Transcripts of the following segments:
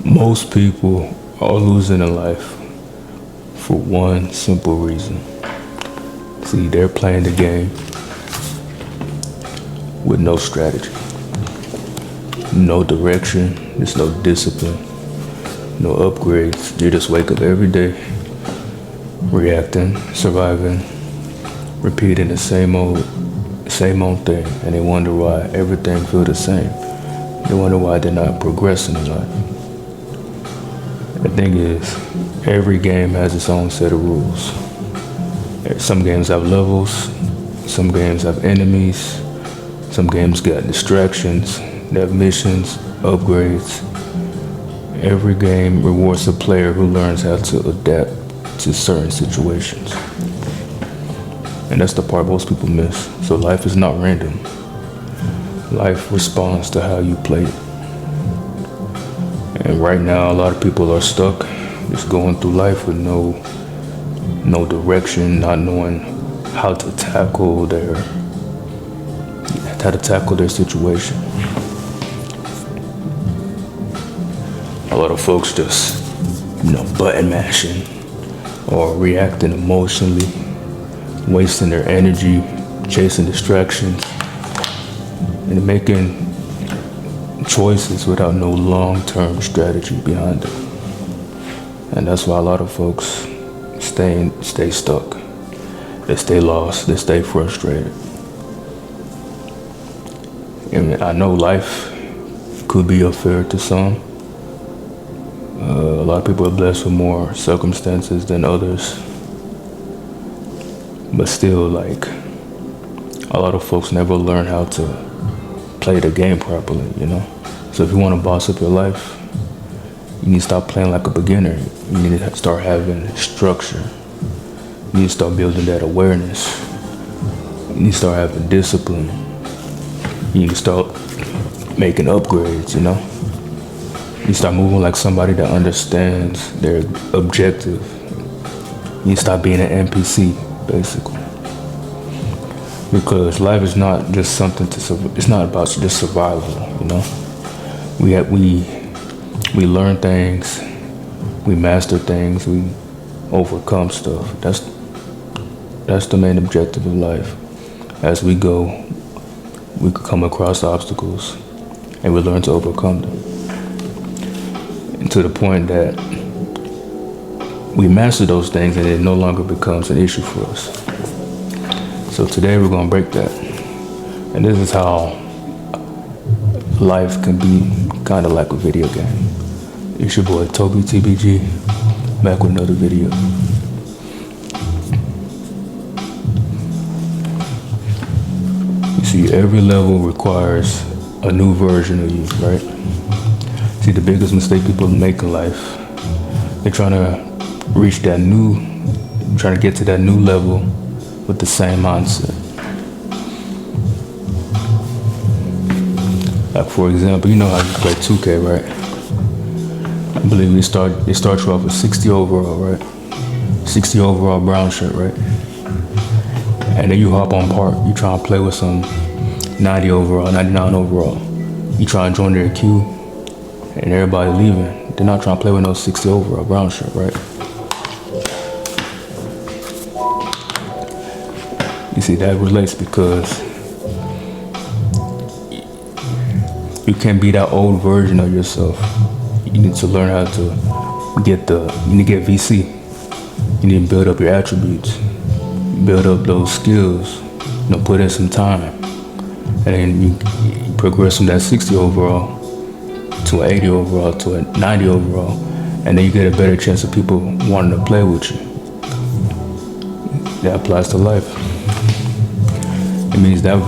Most people are losing in life for one simple reason. See, they're playing the game with no strategy, no direction, there's no discipline, no upgrades. You just wake up every day reacting, surviving, repeating the same old thing, and they wonder why everything feels the same. They wonder why they're not progressing in life. The thing is, every game has its own set of rules. Some games have levels, some games have enemies, some games got distractions, they have missions, upgrades. Every game rewards a player who learns how to adapt to certain situations. And that's the part most people miss. So life is not random. Life responds to how you play it. And right now, a lot of people are stuck, just going through life with no direction, not knowing how to tackle their situation. A lot of folks just, button mashing or reacting emotionally, wasting their energy, chasing distractions, and making choices without no long-term strategy behind it. And that's why a lot of folks stay stuck. They stay lost, they stay frustrated. And I know life could be unfair to some. A lot of people are blessed with more circumstances than others. But still, a lot of folks never learn how to play the game properly, So if you want to boss up your life, you need to stop playing like a beginner. You need to start having structure. You need to start building that awareness. You need to start having discipline. You need to start making upgrades, You need to start moving like somebody that understands their objective. You need to stop being an NPC, basically. Because life is not just something it's not about just survival, We learn things, we master things, we overcome stuff. That's the main objective of life. As we go, we could come across obstacles and we learn to overcome them. And to the point that we master those things and it no longer becomes an issue for us. So today we're going to break that. And this is how life can be kind of like a video game. It's your boy Tobi TBG, back with another video. You see, every level requires a new version of you, right? See, the biggest mistake people make in life, they're trying to get to that new level with the same mindset. Like, for example, you know how you play 2K, right? I believe they start you off with 60 overall, right? 60 overall brown shirt, right? And then you hop on park, you try to play with some 90 overall, 99 overall. You try to join their queue, and everybody leaving. They're not trying to play with no 60 overall brown shirt, right? You see, that relates because you can't be that old version of yourself. You need to learn how to get VC. You need to build up your attributes, build up those skills, put in some time. And then you progress from that 60 overall to an 80 overall to a 90 overall. And then you get a better chance of people wanting to play with you. That applies to life. It means that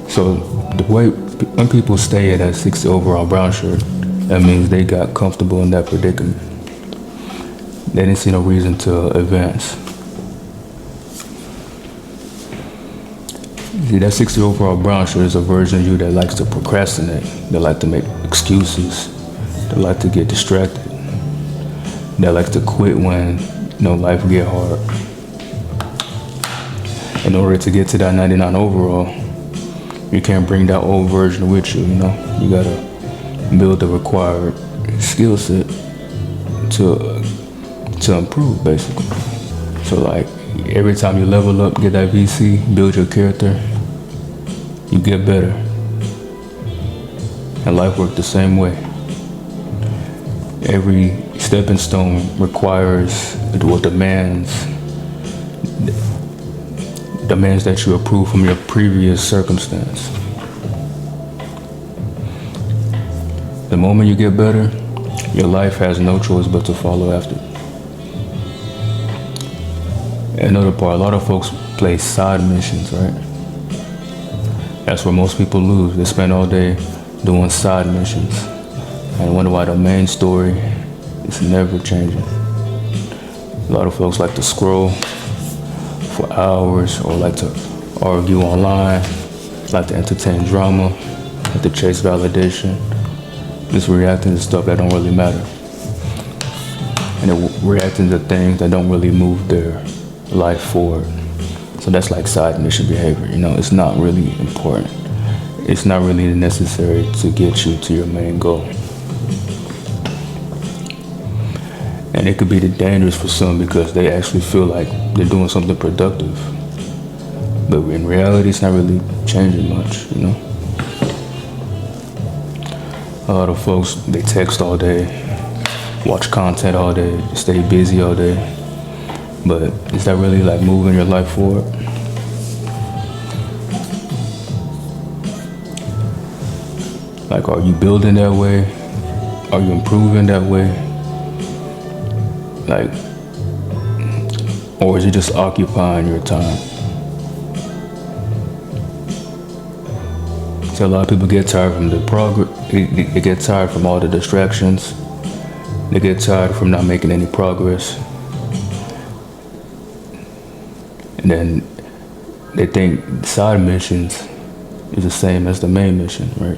so the way when people stay at that 60 overall brown shirt, that means they got comfortable in that predicament. They didn't see no reason to advance. See, that 60 overall brown shirt is a version of you that likes to procrastinate, that like to make excuses, that like to get distracted, that likes to quit when life get hard. In order to get to that 99 overall, you can't bring that old version with you, You gotta build the required skill set to improve, basically. So like every time you level up, get that VC, build your character, you get better. And life works the same way. Every stepping stone requires or demands that you improve from your previous circumstance. The moment you get better, your life has no choice but to follow after. Another part, a lot of folks play side missions, right? That's where most people lose. They spend all day doing side missions and wonder why the main story is never changing. A lot of folks like to scroll for hours or like to argue online, like to entertain drama, like to chase validation, just reacting to stuff that don't really matter. And they're reacting to things that don't really move their life forward. So that's like side mission behavior, it's not really important. It's not really necessary to get you to your main goal. And it could be dangerous for some because they actually feel like they're doing something productive. But in reality, it's not really changing much, A lot of folks, they text all day, watch content all day, stay busy all day. But is that really like moving your life forward? Like, are you building that way? Are you improving that way? Like, or is it just occupying your time? So a lot of people get tired from the progress. They get tired from all the distractions. They get tired from not making any progress. And then they think side missions is the same as the main mission, right?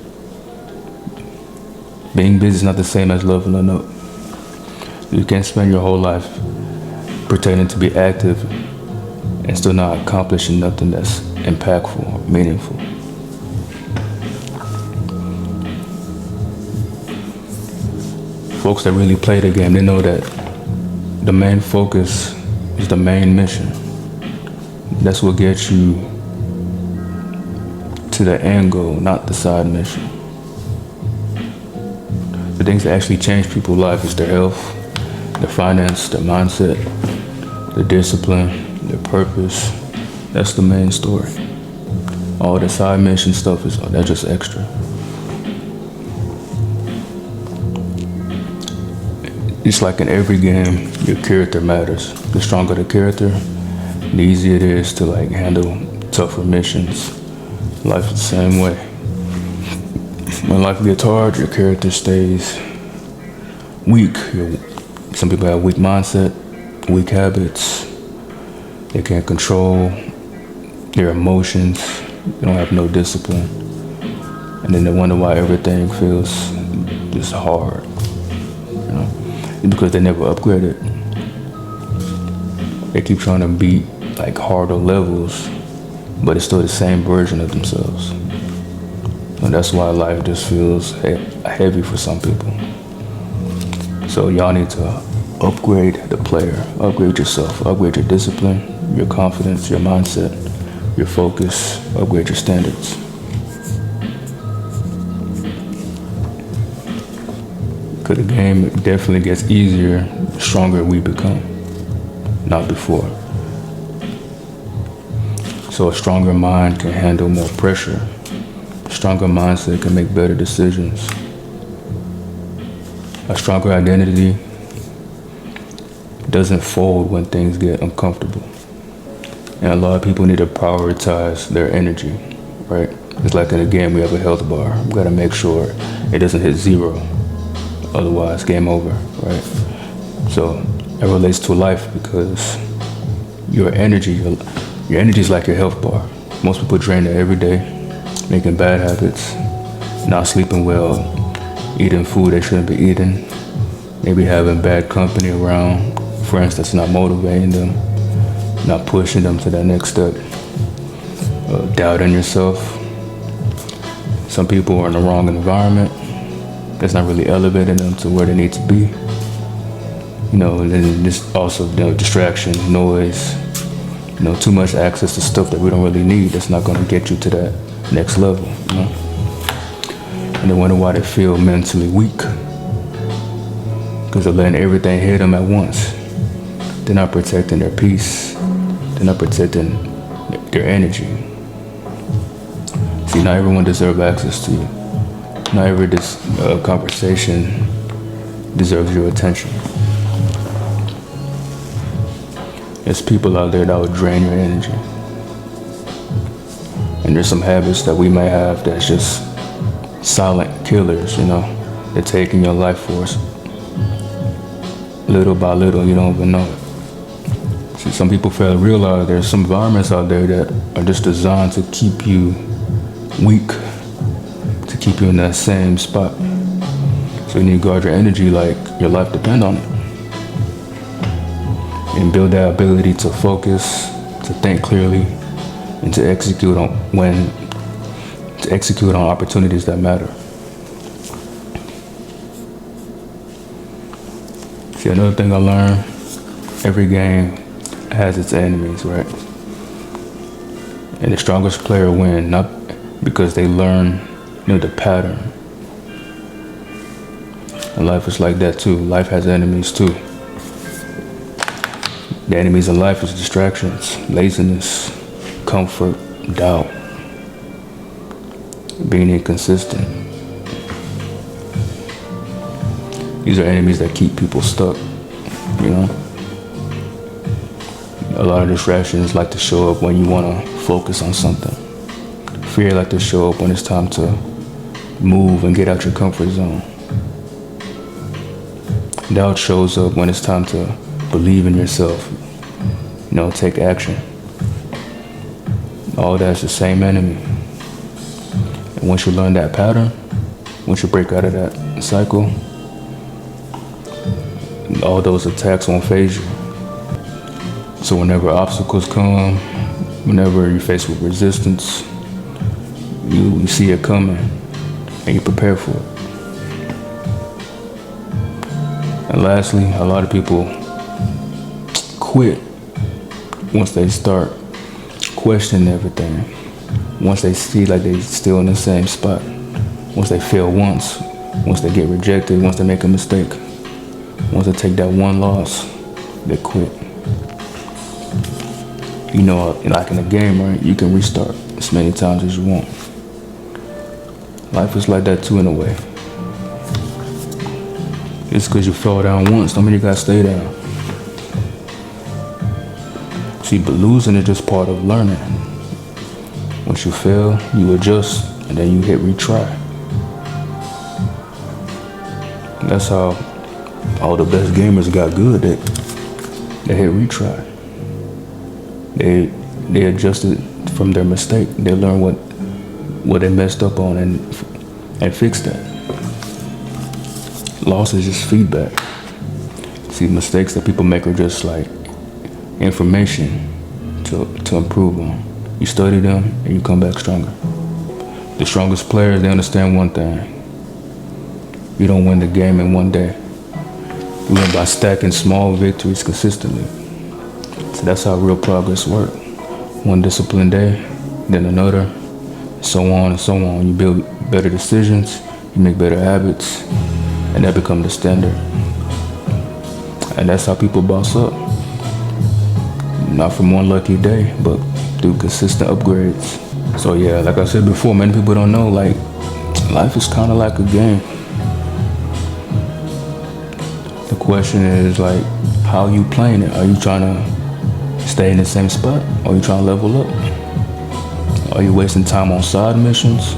Being busy is not the same as leveling up. You can't spend your whole life pretending to be active and still not accomplishing nothing that's impactful or meaningful. Folks that really play the game, they know that the main focus is the main mission. That's what gets you to the end goal, not the side mission. The things that actually change people's life is their health, their finance, their mindset, their discipline, their purpose. That's the main story. All the side mission stuff that's just extra. It's like in every game, your character matters. The stronger the character, the easier it is to like handle tougher missions. Life is the same way. When life gets hard, your character stays weak. Some people have weak mindset, weak habits. They can't control their emotions. They don't have no discipline. And then they wonder why everything feels just hard. It's because they never upgraded. They keep trying to beat like harder levels, but it's still the same version of themselves. And that's why life just feels heavy for some people. So y'all need to upgrade the player, upgrade yourself, upgrade your discipline, your confidence, your mindset, your focus, upgrade your standards. Because the game definitely gets easier the stronger we become, not before. So a stronger mind can handle more pressure. A stronger mindset can make better decisions. A stronger identity doesn't fold when things get uncomfortable. And a lot of people need to prioritize their energy, right? It's like in a game, we have a health bar. We gotta make sure it doesn't hit 0. Otherwise, game over, right? So it relates to life because your energy is like your health bar. Most people drain it every day, making bad habits, not sleeping well, eating food they shouldn't be eating, maybe having bad company around, friends that's not motivating them, not pushing them to that next step, doubting yourself. Some people are in the wrong environment. that's not really elevating them to where they need to be. You know, and then just also, you know, distraction, noise, you know, too much access to stuff that we don't really need. That's not going to get you to that next level, you know. And they wonder why they feel mentally weak, because they're letting everything hit them at once. They're not protecting their peace. They're not protecting their energy. See, not everyone deserves access to you. Not every conversation deserves your attention. There's people out there that will drain your energy. And there's some habits that we may have that's just silent killers, you know. They're taking your life force. Little by little, you don't even know it. See, some people fail to realize there's some environments out there that are just designed to keep you weak, to keep you in that same spot. So you need to guard your energy like your life depends on it. And build that ability to focus, to think clearly, and to execute on opportunities that matter. See, another thing I learned, every game has its enemies, right? And the strongest player win, not because they learn, you know, the pattern. And life is like that too. Life has enemies too. The enemies in life is distractions, laziness, comfort, doubt, being inconsistent. These are enemies that keep people stuck, you know? A lot of distractions like to show up when you want to focus on something. Fear like to show up when it's time to move and get out your comfort zone. Doubt shows up when it's time to believe in yourself, you know, take action. All that's the same enemy. And once you learn that pattern, once you break out of that cycle, all those attacks won't phase you. So whenever obstacles come, whenever you're faced with resistance, you see it coming and you prepare for it. And lastly, a lot of people quit once they start questioning everything. Once they see like they're still in the same spot. Once they fail once they get rejected, once they make a mistake, once they take that one loss, they quit. You know, like in a game, right? You can restart as many times as you want. Life is like that too in a way. It's because you fell down once, don't mean you gotta stay down. See, but losing is just part of learning. Once you fail, you adjust, and then you hit retry. That's how all the best gamers got good. They hit retry. They adjusted from their mistake. They learned what they messed up on and fixed that. Loss is just feedback. See, mistakes that people make are just like information to improve on. You study them and you come back stronger. The strongest players, they understand one thing. You don't win the game in one day. You win by stacking small victories consistently. So that's how real progress works. One disciplined day, then another, so on and so on. You build better decisions, you make better habits, and that becomes the standard. And that's how people boss up. Not from one lucky day, but through consistent upgrades. So yeah, like I said before, many people don't know, like, life is kind of like a game. The question is, like, how you playing it? Are you trying to stay in the same spot? Or are you trying to level up? Are you wasting time on side missions?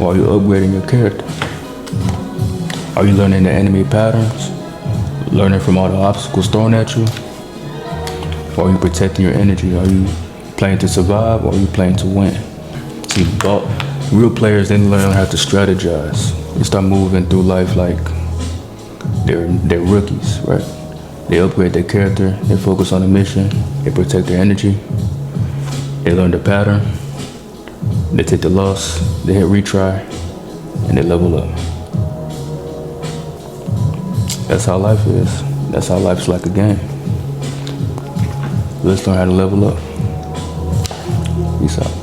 Or are you upgrading your character? Are you learning the enemy patterns? Learning from all the obstacles thrown at you? Or are you protecting your energy? Are you playing to survive, or are you playing to win? See, real players, they learn how to strategize. They start moving through life like they're rookies, right? They upgrade their character, they focus on the mission, they protect their energy, they learn the pattern, they take the loss, they hit retry, and they level up. That's how life is. That's how life's like a game. Let's learn how to level up. Peace out.